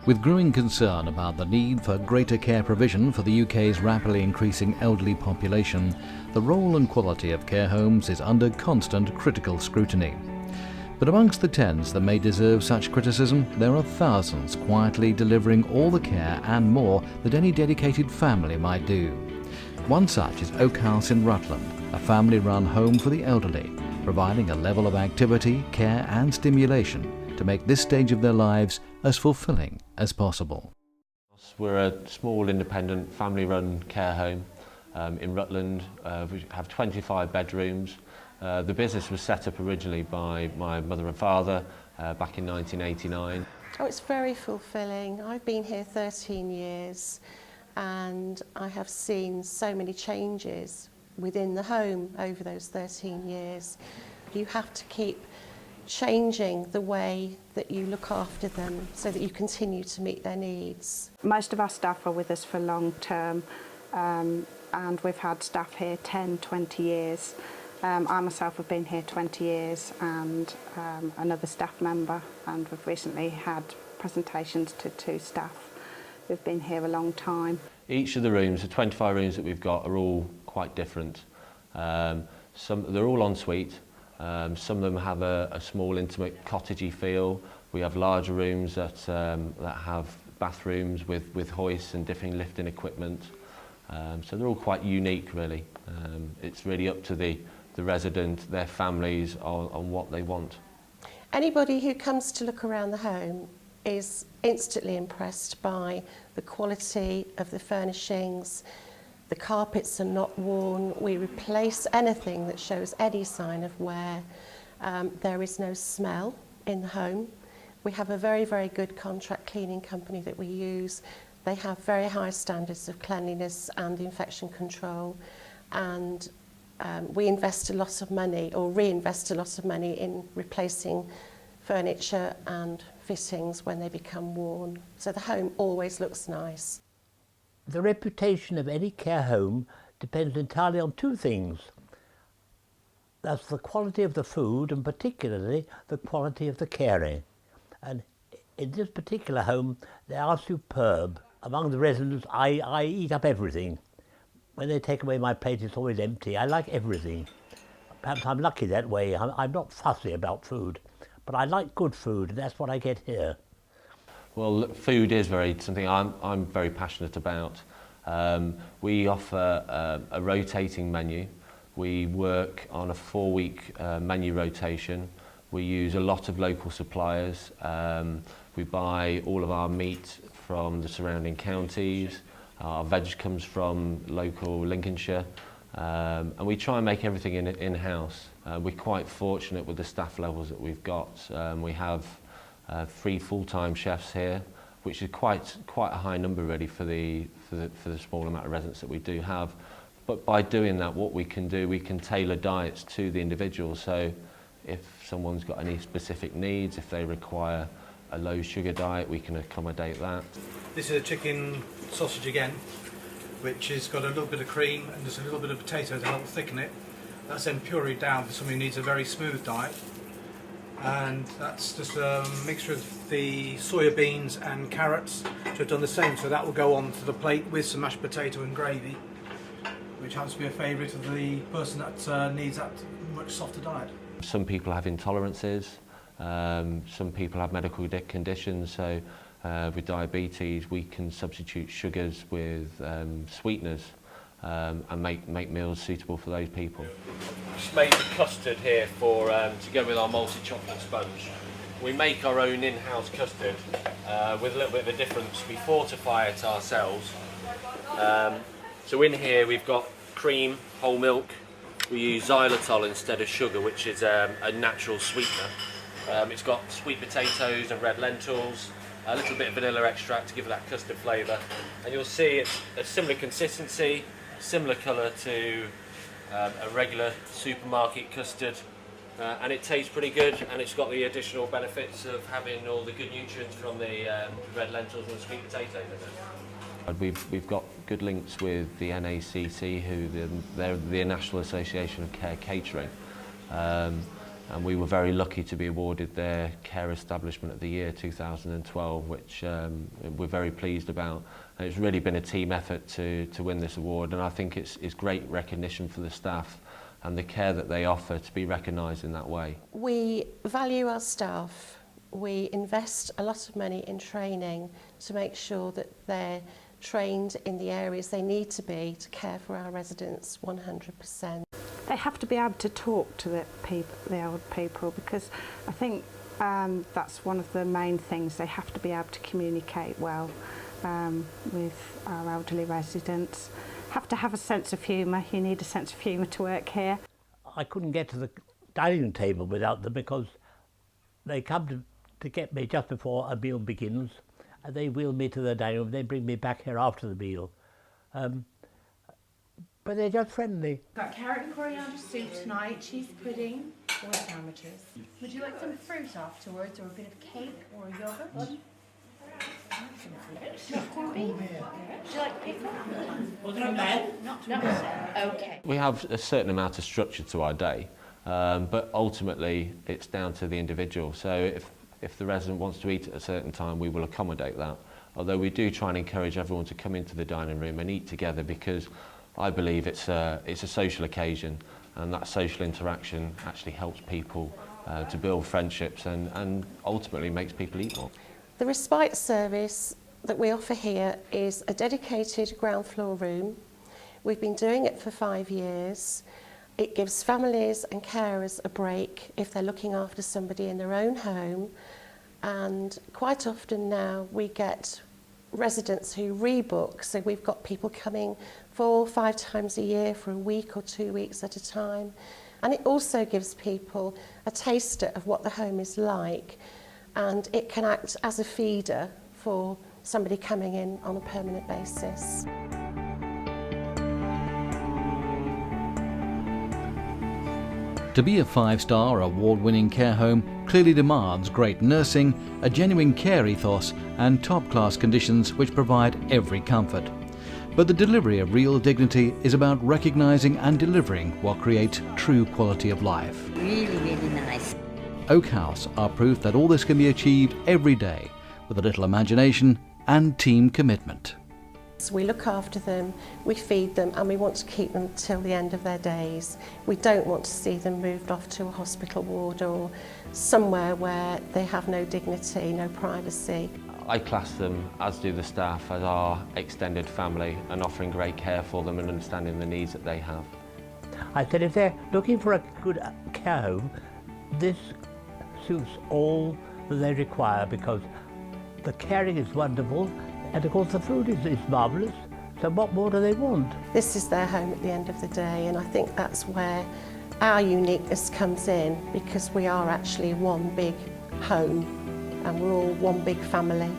With growing concern about the need for greater care provision for the UK's rapidly increasing elderly population, the role and quality of care homes is under constant critical scrutiny. But amongst the tens that may deserve such criticism, there are thousands quietly delivering all the care and more that any dedicated family might do. One such is Oak House in Rutland, a family-run home for the elderly, providing a level of activity, care and stimulation to make this stage of their lives as fulfilling as possible. We're a small independent family-run care home in Rutland. We have 25 bedrooms. The business was set up originally by my mother and father back in 1989. Oh, it's very fulfilling. I've been here 13 years and I have seen so many changes within the home over those 13 years. You have to keep changing the way that you look after them so that you continue to meet their needs. Most of our staff are with us for long term and we've had staff here 10, 20 years. I myself have been here 20 years and another staff member, and we've recently had presentations to 2 staff who've been here a long time. Each of the rooms, the 25 rooms that we've got, are all quite different. They're all en suite. Some of them have a small intimate cottagey feel. We have larger rooms that have bathrooms with hoists and different lifting equipment. So they're all quite unique really. It's really up to the resident, their families on what they want. Anybody who comes to look around the home is instantly impressed by the quality of the furnishings. The carpets are not worn. We replace anything that shows any sign of wear. There is no smell in the home. We have a very, very good contract cleaning company that we use. They have very high standards of cleanliness and infection control, and we invest a lot of money, or reinvest a lot of money, in replacing furniture and fittings when they become worn. So the home always looks nice. The reputation of any care home depends entirely on 2 things. That's the quality of the food and particularly the quality of the caring. And in this particular home, they are superb. Among the residents, I eat up everything. When they take away my plate, it's always empty. I like everything. Perhaps I'm lucky that way. I'm not fussy about food, but I like good food, and that's what I get here. Well, food is something I'm very passionate about. We offer a rotating menu. We work on a 4-week menu rotation. We use a lot of local suppliers. We buy all of our meat from the surrounding counties. Our veg comes from local Lincolnshire. And we try and make everything in-house. We're quite fortunate with the staff levels that we've got. We have 3 full-time chefs here, which is quite a high number really for the small amount of residents that we do have. But by doing that, what we can do, we can tailor diets to the individual. So if someone's got any specific needs, if they require a low sugar diet, we can accommodate that. This is a chicken sausage again, which has got a little bit of cream and just a little bit of potato to help thicken it. That's then pureed down for somebody who needs a very smooth diet. And that's just a mixture of the soya beans and carrots, which I've done the same, so that will go on to the plate with some mashed potato and gravy, which happens to be a favourite of the person that needs that much softer diet. Some people have intolerances, some people have medical conditions, so with diabetes we can substitute sugars with sweeteners and make meals suitable for those people. Just made the custard here for to go with our malted chocolate sponge. We make our own in-house custard with a little bit of a difference. We fortify it ourselves. So in here we've got cream, whole milk. We use xylitol instead of sugar, which is a natural sweetener. It's got sweet potatoes and red lentils, a little bit of vanilla extract to give it that custard flavour. And you'll see it's a similar consistency, similar colour to a regular supermarket custard, and it tastes pretty good, and it's got the additional benefits of having all the good nutrients from the red lentils and the sweet potatoes in it. We've got good links with the NACC, they're the National Association of Care Catering, and we were very lucky to be awarded their Care Establishment of the Year 2012, which we're very pleased about. And it's really been a team effort to win this award, and I think it's great recognition for the staff and the care that they offer to be recognised in that way. We value our staff. We invest a lot of money in training to make sure that they're trained in the areas they need to be to care for our residents 100%. They have to be able to talk to the old people, because I think that's one of the main things. They have to be able to communicate well with our elderly residents. Have to have a sense of humour. You need a sense of humour to work here. I couldn't get to the dining room table without them, because they come to get me just before a meal begins, and they wheel me to the dining room. They bring me back here after the meal. But they're just friendly. Got carrot and coriander soup tonight, cheese pudding, or sandwiches. Would you like some fruit afterwards, or a bit of cake, or yogurt? Would you like pickle? Wasn't it bad? No. Okay. We have a certain amount of structure to our day, but ultimately it's down to the individual. So if the resident wants to eat at a certain time, we will accommodate that. Although we do try and encourage everyone to come into the dining room and eat together, because I believe it's a social occasion, and that social interaction actually helps people to build friendships and ultimately makes people eat more. The respite service that we offer here is a dedicated ground floor room. We've been doing it for 5 years. It gives families and carers a break if they're looking after somebody in their own home, and quite often now we get residents who rebook, so we've got people coming 4 or 5 times a year for a week or 2 weeks at a time. And it also gives people a taster of what the home is like, and it can act as a feeder for somebody coming in on a permanent basis. To be a 5-star award-winning care home clearly demands great nursing, a genuine care ethos and top-class conditions which provide every comfort. But the delivery of real dignity is about recognising and delivering what creates true quality of life. Really, really nice. Oak House are proof that all this can be achieved every day with a little imagination and team commitment. So we look after them, we feed them, and we want to keep them till the end of their days. We don't want to see them moved off to a hospital ward or somewhere where they have no dignity, no privacy. I class them, as do the staff, as our extended family, and offering great care for them and understanding the needs that they have. I said if they're looking for a good care home, this suits all that they require, because the caring is wonderful, and of course the food is marvellous, so what more do they want? This is their home at the end of the day, and I think that's where our uniqueness comes in, because we are actually one big home and we're all one big family.